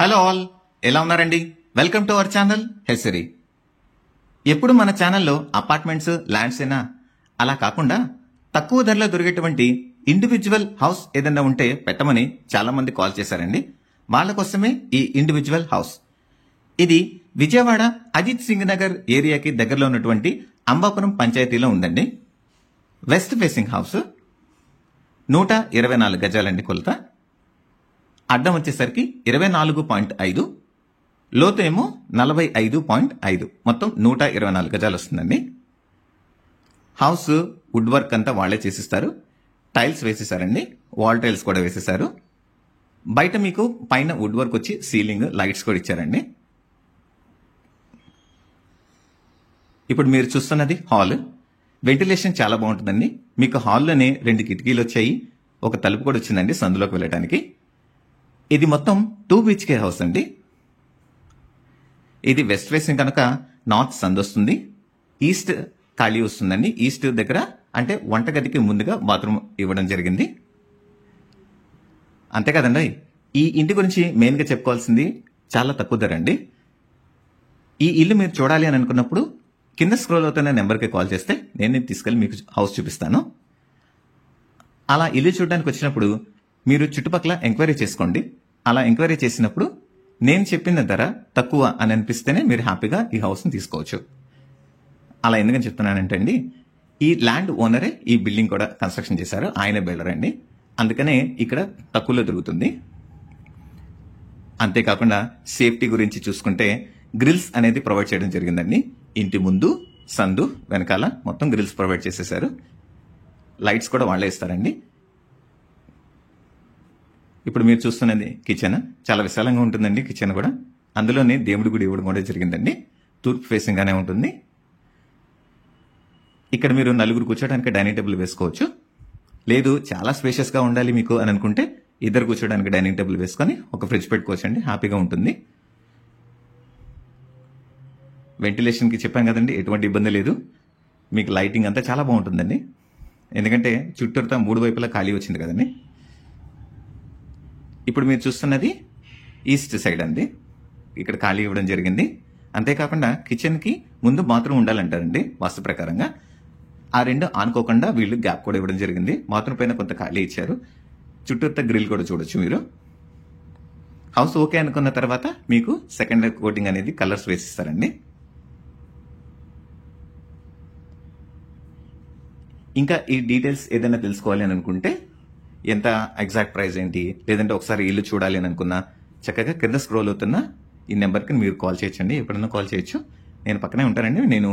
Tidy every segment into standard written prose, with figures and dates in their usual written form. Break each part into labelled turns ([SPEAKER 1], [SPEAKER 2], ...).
[SPEAKER 1] Hello all, ఎలా ఉన్నారండి? Welcome to our channel హెసరీ. ఎప్పుడు మన ఛానల్లో అపార్ట్మెంట్స్, ల్యాండ్స్ అయినా అలా కాకుండా తక్కువ ధరలో దొరికేటువంటి ఇండివిజువల్ హౌస్ ఏదన్నా ఉంటే పెట్టమని చాలా మంది కాల్ చేశారండి. వాళ్ళ కోసమే ఈ ఇండివిజువల్ హౌస్. ఇది విజయవాడ అజిత్ సింగ్ నగర్ ఏరియాకి దగ్గరలో ఉన్నటువంటి అంబాపురం పంచాయతీలో ఉందండి. వెస్ట్ ఫేసింగ్ హౌస్, 124 గజాలండి కొలత. అడ్డం వచ్చేసరికి 24.5, లోతు ఏమో 45.5, మొత్తం 124 గజాలు వస్తుందండి. హౌస్ వుడ్ వర్క్ అంతా వాళ్లే చేసిస్తారు. టైల్స్ వేసేసారండి, వాల్ టైల్స్ కూడా వేసేసారు. బయట మీకు పైన వుడ్ వర్క్ వచ్చి సీలింగ్ లైట్స్ కూడా ఇచ్చారండి. ఇప్పుడు మీరు చూస్తున్నది హాల్. వెంటిలేషన్ చాలా బాగుంటుందండి. మీకు హాల్లోనే 2 కిటికీలు వచ్చాయి, ఒక తలుపు కూడా వచ్చిందండి సందులోకి వెళ్ళడానికి. ఇది మొత్తం 2 BHK హౌస్ అండి. ఇది వెస్ట్ ఫేసింగ్ కనుక నార్త్ సందు వస్తుంది, ఈస్ట్ ఖాళీ వస్తుందండి. ఈస్ట్ దగ్గర అంటే వంటగదికి ముందుగా బాత్రూమ్ ఇవ్వడం జరిగింది. అంతే కదండి. ఈ ఇంటి గురించి మెయిన్గా చెప్పుకోవాల్సింది చాలా తక్కువ ధర అండి. ఈ ఇల్లు మీరు చూడాలి అని అనుకున్నప్పుడు కింద స్క్రోల్ అవుతున్న నెంబర్కి కాల్ చేస్తే నేను తీసుకెళ్ళి మీకు హౌస్ చూపిస్తాను. అలా ఇల్లు చూడడానికి వచ్చినప్పుడు మీరు చుట్టుపక్కల ఎంక్వైరీ చేసుకోండి. అలా ఎంక్వైరీ చేసినప్పుడు నేను చెప్పిన ధర తక్కువ అని అనిపిస్తేనే మీరు హ్యాపీగా ఈ హౌస్ని తీసుకోవచ్చు. అలా ఎందుకని చెప్తున్నానంటే అండి, ఈ ల్యాండ్ ఓనరే ఈ బిల్డింగ్ కూడా కన్స్ట్రక్షన్ చేశారు, ఆయనే బిల్డర్ అండి. అందుకనే ఇక్కడ తక్కువలో దొరుకుతుంది. అంతేకాకుండా సేఫ్టీ గురించి చూసుకుంటే గ్రిల్స్ అనేది ప్రొవైడ్ చేయడం జరిగిందండి. ఇంటి ముందు, సందు, వెనకాల మొత్తం గ్రిల్స్ ప్రొవైడ్ చేసేసారు. లైట్స్ కూడా వాళ్ళే ఇస్తారండి. ఇప్పుడు మీరు చూస్తున్నది కిచెన్. చాలా విశాలంగా ఉంటుందండి కిచెన్ కూడా. అందులోనే దేవుడి గుడి ఇవ్వడం కూడా జరిగిందండి. తూర్పు ఫేసింగ్ గానే ఉంటుంది. ఇక్కడ మీరు 4 కూర్చోడానికి డైనింగ్ టేబుల్ వేసుకోవచ్చు. లేదు చాలా స్పేషియస్ గా ఉండాలి మీకు అని అనుకుంటే 2 కూర్చోడానికి డైనింగ్ టేబుల్ వేసుకొని ఒక ఫ్రిడ్జ్ పెట్టుకోవచ్చండి, హ్యాపీగా ఉంటుంది. వెంటిలేషన్కి చెప్పాం కదండి, ఎటువంటి ఇబ్బంది లేదు. మీకు లైటింగ్ అంతా చాలా బాగుంటుందండి. ఎందుకంటే చుట్టూరుతా 3 వైపులా ఖాళీ వచ్చింది కదండి. ఇప్పుడు మీరు చూస్తున్నది ఈస్ట్ సైడ్ అండి. ఇక్కడ ఖాళీ ఇవ్వడం జరిగింది. అంతేకాకుండా కిచెన్కి ముందు బాత్రూమ్ ఉండాలంటారండి వాస్తు ప్రకారంగా. ఆ 2 ఆనుకోకుండా వీళ్ళు గ్యాప్ కూడా ఇవ్వడం జరిగింది. బాత్రూమ్ పైన కొంత ఖాళీ ఇచ్చారు. చుట్టూరుతా గ్రిల్ కూడా చూడొచ్చు మీరు. హౌస్ ఓకే అనుకున్న తర్వాత మీకు సెకండ్ కోటింగ్ అనేది కలర్స్ వేసిస్తారండి. ఇంకా ఈ డీటెయిల్స్ ఏదైనా తెలుసుకోవాలి అని అనుకుంటే, ఎంత ఎగ్జాక్ట్ ప్రైస్ ఏంటి, లేదంటే ఒకసారి ఇల్లు చూడాలి అని అనుకున్నా చక్కగా కింద స్క్రోల్ అవుతున్న ఈ నెంబర్కి మీరు కాల్ చేయొచ్చండి. ఎప్పుడైనా కాల్ చేయొచ్చు. నేను పక్కనే ఉంటానండి, నేను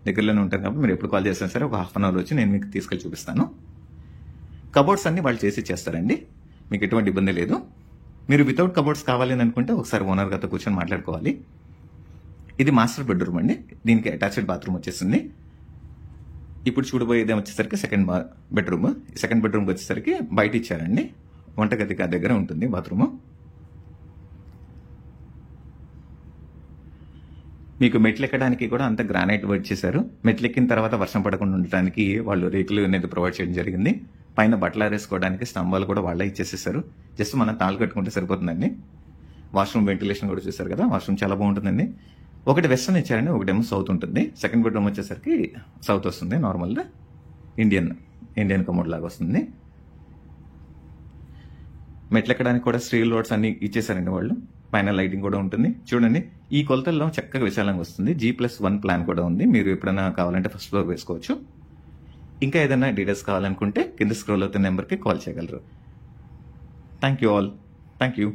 [SPEAKER 1] దగ్గరలోనే ఉంటాను కాబట్టి మీరు ఎప్పుడు కాల్ చేసినా సరే ఒక ½ అన్ అవర్ వచ్చి నేను మీకు తీసుకెళ్ళి చూపిస్తాను. కబోర్డ్స్ అన్ని వాళ్ళు చేసి ఇచ్చేస్తారండి, మీకు ఎటువంటి ఇబ్బంది లేదు. మీరు వితౌట్ కబోర్డ్స్ కావాలి అని అనుకుంటే ఒకసారి ఓనర్ గారితో కూర్చొని మాట్లాడుకోవాలి. ఇది మాస్టర్ బెడ్రూమ్ అండి. దీనికి అటాచ్డ్ బాత్రూమ్ వచ్చేసింది. ఇప్పుడు చూడబోయేది వచ్చేసరికి సెకండ్ బెడ్రూమ్. సెకండ్ బెడ్రూమ్కి వచ్చేసరికి బయట ఇచ్చారండి, వంటగదికి ఆ దగ్గర ఉంటుంది బాత్రూమ్. మీకు మెట్లు ఎక్కడానికి కూడా అంత గ్రానైట్ వర్క్ చేశారు. మెట్లు ఎక్కిన తర్వాత వర్షం పడకుండా ఉండటానికి వాళ్ళు రేకులు అనేది ప్రొవైడ్ చేయడం జరిగింది. పైన బట్టలు ఆరేసుకోవడానికి స్తంభాలు కూడా వాళ్ళే ఇచ్చేసేసారు. జస్ట్ మనం తాళ్ళు కట్టుకుంటే సరిపోతుందండి. వాష్రూమ్ వెంటిలేషన్ కూడా చూసారు కదా, వాష్రూమ్ చాలా బాగుంటుందండి. ఒకటి వెస్టర్న్ ఇచ్చారండి, ఒకటేమో సౌత్ ఉంటుంది. సెకండ్ బెడ్రూమ్ వచ్చేసరికి సౌత్ వస్తుంది. నార్మల్గా ఇండియన్ కమోడ్ లాగా వస్తుంది. మెట్లెక్కడానికి కూడా స్టీల్ రోడ్స్ అన్ని ఇచ్చేసారండి వాళ్ళు. పైన లైటింగ్ కూడా ఉంటుంది. చూడండి, ఈ కొలతల్లో చక్కగా విశాలంగా వస్తుంది. G+1 ప్లాన్ కూడా ఉంది. మీరు ఎప్పుడైనా కావాలంటే ఫస్ట్ ఫ్లోర్ వేసుకోవచ్చు. ఇంకా ఏదైనా డీటెయిల్స్ కావాలనుకుంటే కింద స్క్రోల్ అవుతున్న నెంబర్కి కాల్ చేయగలరు. Thank you all. Thank you.